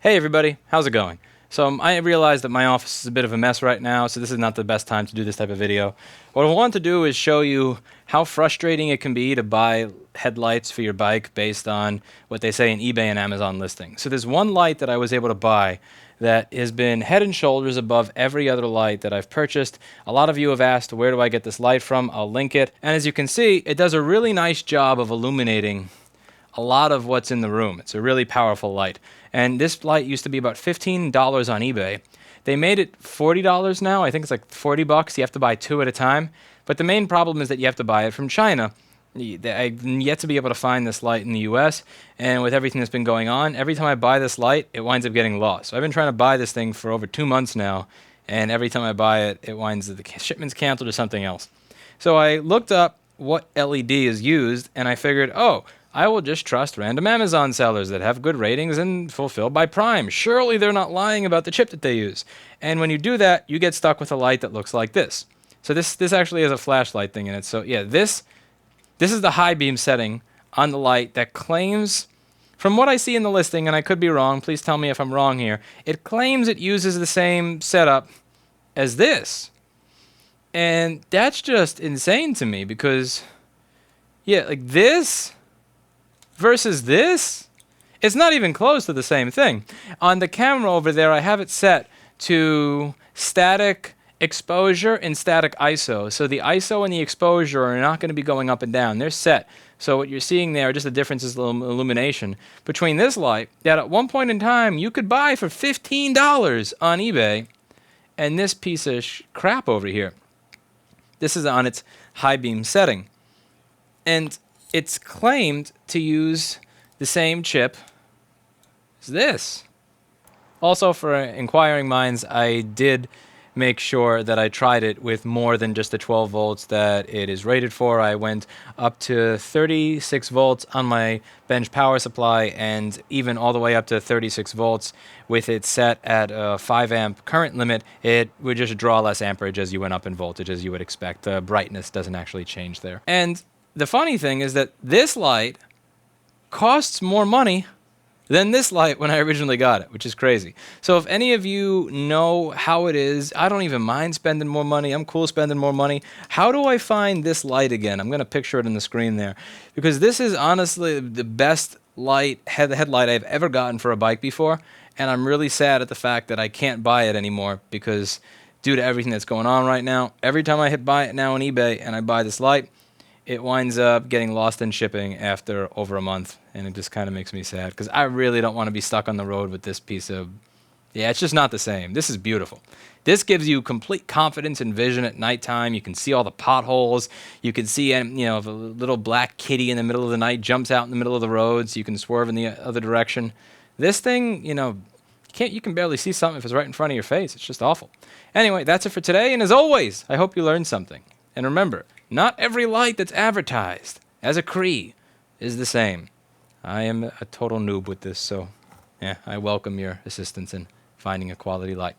Hey everybody, how's it going? So I realize that my office is a bit of a mess right now, so this is not the best time to do this type of video. What I want to do is show you how frustrating it can be to buy headlights for your bike based on what they say in eBay and Amazon listings. So there's one light that I was able to buy that has been head and shoulders above every other light that I've purchased. A lot of you have asked, where do I get this light from? I'll link it. And as you can see, it does a really nice job of illuminating a lot of what's in the room. It's a really powerful light. And this light used to be about $15 on eBay. They made it $40 now. I think it's like 40 bucks. You have to buy two at a time. But the main problem is that you have to buy it from China. I've yet to be able to find this light in the US, and with everything that's been going on, every time I buy this light, it winds up getting lost. So I've been trying to buy this thing for over 2 months now, and every time I buy it, the shipment's canceled or something else. So I looked up what LED is used, and I figured, oh, I will just trust random Amazon sellers that have good ratings and fulfilled by Prime. Surely they're not lying about the chip that they use. And when you do that, you get stuck with a light that looks like this. So this actually has a flashlight thing in it. So yeah, this is the high beam setting on the light that claims, from what I see in the listing, and I could be wrong, please tell me if I'm wrong here, it claims it uses the same setup as this. And that's just insane to me because, yeah, like this versus this, it's not even close to the same thing. On the camera over there, I have it set to static exposure and static ISO. So the ISO and the exposure are not going to be going up and down. They're set. So what you're seeing there are just the differences in illumination between this light that at one point in time you could buy for $15 on eBay, and this piece of crap over here. This is on its high beam setting. And it's claimed to use the same chip as this. Also, for inquiring minds, I did make sure that I tried it with more than just the 12 volts that it is rated for. I went up to 36 volts on my bench power supply and even all the way up to 36 volts with it set at a 5 amp current limit. It would just draw less amperage as you went up in voltage, as you would expect. The brightness doesn't actually change there. And the funny thing is that this light costs more money than this light when I originally got it, which is crazy. So if any of you know how it is, I don't even mind spending more money. I'm cool spending more money. How do I find this light again? I'm going to picture it in the screen there, because this is honestly the best headlight I've ever gotten for a bike before, and I'm really sad at the fact that I can't buy it anymore because due to everything that's going on right now, every time I hit buy it now on eBay and I buy this light, it winds up getting lost in shipping after over a month, and it just kind of makes me sad because I really don't want to be stuck on the road with this piece of, yeah, it's just not the same. This is beautiful. This gives you complete confidence and vision at nighttime. You can see all the potholes. You can see, if a little black kitty in the middle of the night jumps out in the middle of the road, so you can swerve in the other direction. This thing, you can barely see something if it's right in front of your face. It's just awful. Anyway, that's it for today, and as always, I hope you learned something. And remember, not every light that's advertised as a Cree is the same. I am a total noob with this, so yeah, I welcome your assistance in finding a quality light.